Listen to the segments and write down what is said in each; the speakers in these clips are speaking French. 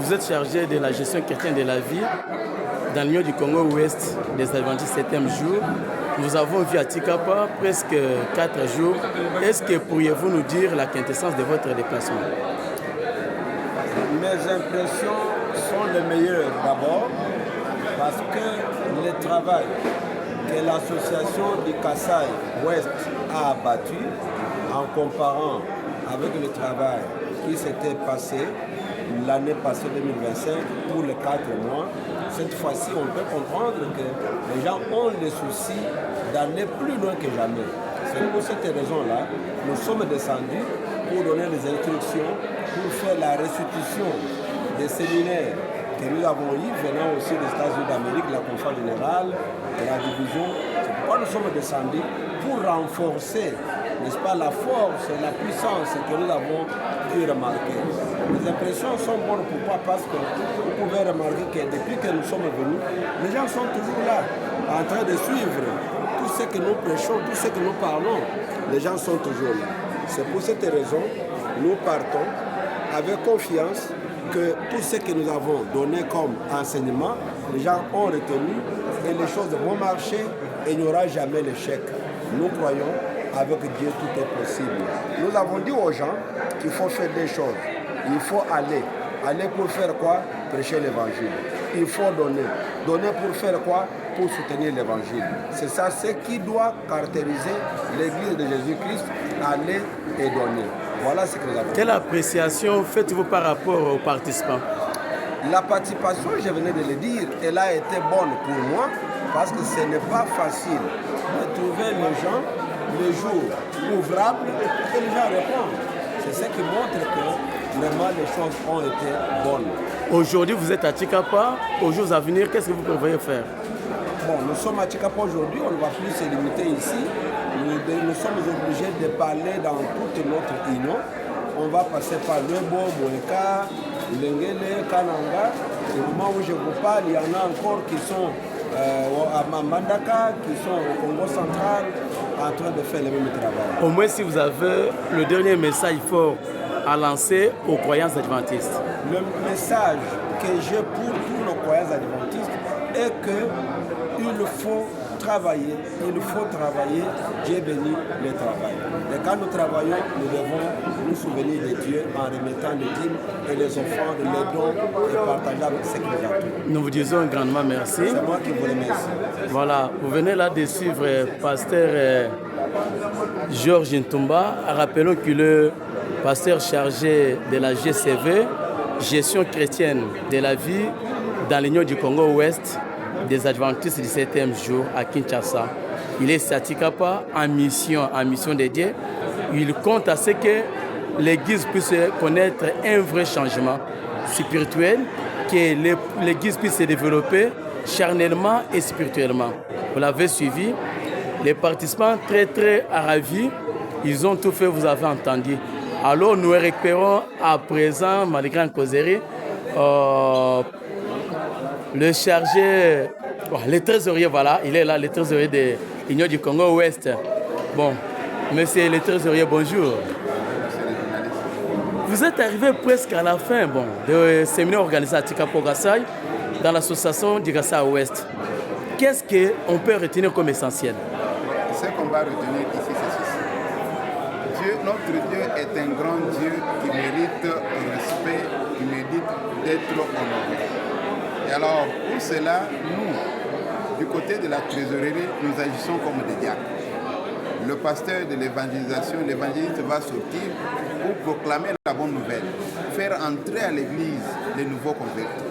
vous êtes chargé de la gestion chrétienne de la vie dans l'Union du Congo-Ouest des Adventistes 7e jour. Nous avons vu à Tikapa presque 4 jours. Est-ce que pourriez-vous nous dire la quintessence de votre déplacement? Mes impressions sont les meilleures d'abord parce que le travail que l'association du Kasaï Ouest a abattu en comparant avec le travail qui s'était passé l'année passée 2025 pour les 4 mois, cette fois-ci on peut comprendre que les gens ont le souci d'aller plus loin que jamais. C'est pour cette raison-là, nous sommes descendus pour donner des instructions, pour faire la restitution des séminaires que nous avons eu venant aussi des États-Unis d'Amérique, la conférence générale et la division. C'est pourquoi nous sommes descendus pour renforcer, n'est-ce pas, la force et la puissance que nous avons pu remarquer. Les impressions sont bonnes. Pourquoi? Parce que vous pouvez remarquer que depuis que nous sommes venus, les gens sont toujours là, en train de suivre tout ce que nous prêchons, tout ce que nous parlons. Les gens sont toujours là. C'est pour cette raison nous partons avec confiance que tout ce que nous avons donné comme enseignement, les gens ont retenu et les choses vont marcher et il n'y aura jamais l'échec. Nous croyons, avec Dieu, tout est possible. Nous avons dit aux gens qu'il faut faire des choses. Il faut aller. Aller pour faire quoi? Prêcher l'évangile. Il faut donner. Donner pour faire quoi? Pour soutenir l'évangile. C'est ça, ce qui doit caractériser l'église de Jésus-Christ, aller et donner. Voilà ce que nous avons. Quelle appréciation faites-vous par rapport aux participants? La participation, je venais de le dire, elle a été bonne pour moi parce que ce n'est pas facile de trouver les gens le jour ouvrable et les gens répondent. C'est ce qui montre que vraiment les choses ont été bonnes. Aujourd'hui, vous êtes à Tikapa. Aux jours à venir, qu'est-ce que vous prévoyez faire? Bon, nous sommes à Tikapa aujourd'hui, on ne va plus se limiter ici. Nous sommes obligés de parler dans toute notre union. On va passer par Lebo, Moeka, Lengele, Kananga. Au moment où je vous parle, il y en a encore qui sont à Mandaka, qui sont au Congo central, en train de faire le même travail. Au moins, si vous avez le dernier message fort à lancer aux croyants adventistes. Le message que j'ai pour tous nos croyants adventistes est qu'il faut travailler, Dieu bénit le travail. Et quand nous travaillons, nous devons nous souvenir de Dieu en remettant les dîmes et les offrandes, les dons et partager avec ceux qui nous entourent. Nous vous disons grandement merci. C'est moi qui vous remercie. Voilà, vous venez là de suivre pasteur Georges Ntumba. Rappelons qu'il est le pasteur chargé de la GCV, gestion chrétienne de la vie dans l'Union du Congo-Ouest des Adventistes du 7e jour à Kinshasa. Il est à Tikapa en mission de Dieu. Il compte à ce que l'Église puisse connaître un vrai changement spirituel, que l'Église puisse se développer charnellement et spirituellement. Vous l'avez suivi. Les participants très ravis, ils ont tout fait, vous avez entendu. Alors nous récupérons à présent, malgré une causerie, le chargé, le trésorier, voilà, il est là, le trésorier de l'Union du Congo-Ouest. Bon, monsieur le trésorier, bonjour. Vous êtes arrivé presque à la fin du séminaire organisé à Tikapa Kasaï dans l'association du Kasaï-Ouest. Qu'est-ce qu'on peut retenir comme essentiel? Ce qu'on va retenir ici, c'est ceci. Notre Dieu est un grand Dieu qui mérite respect, qui mérite d'être honoré. Et alors, pour cela, nous, du côté de la trésorerie, nous agissons comme des diacres. Le pasteur de l'évangélisation, l'évangéliste va sortir pour proclamer la bonne nouvelle, faire entrer à l'église les nouveaux convertis.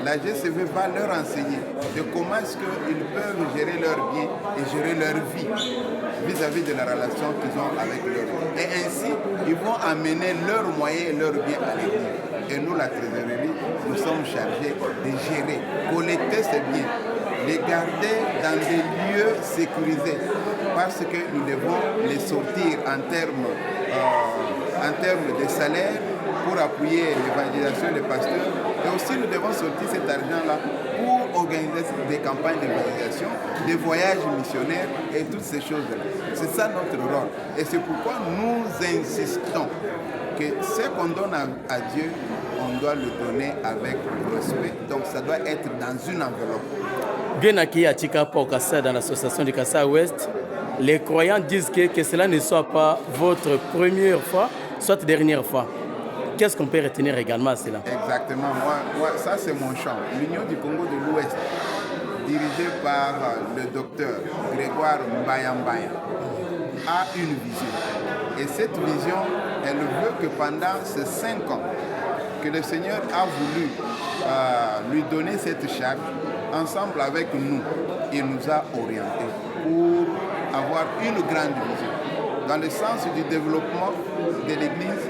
La GCV va leur enseigner de comment est-ce qu'ils peuvent gérer leur bien et gérer leur vie vis-à-vis de la relation qu'ils ont avec leur vie. Et ainsi, ils vont amener leurs moyens et leurs biens à l'église. Et nous, la trésorerie, nous sommes chargés de gérer, collecter ces biens, les garder dans des lieux sécurisés, parce que nous devons les sortir en termes de salaire pour appuyer l'évangélisation des pasteurs. Et aussi, nous devons sortir cet argent-là pour organiser des campagnes d'évangélisation, des voyages missionnaires et toutes ces choses-là. C'est ça notre rôle. Et c'est pourquoi nous insistons que ce qu'on donne à Dieu, on doit le donner avec respect. Donc ça doit être dans une enveloppe. Bien accueilli à Tikapa au Kassai, dans l'association du Kassai Ouest, les croyants disent que cela ne soit pas votre première fois, soit dernière fois. Qu'est-ce qu'on peut retenir également à cela? Exactement, moi ça c'est mon champ. L'Union du Congo de l'Ouest, dirigée par le docteur Grégoire Mbaya a une vision. Et cette vision, elle veut que pendant ces 5 ans, que le Seigneur a voulu lui donner cette charge, ensemble avec nous, il nous a orientés pour avoir une grande vision dans le sens du développement de l'Église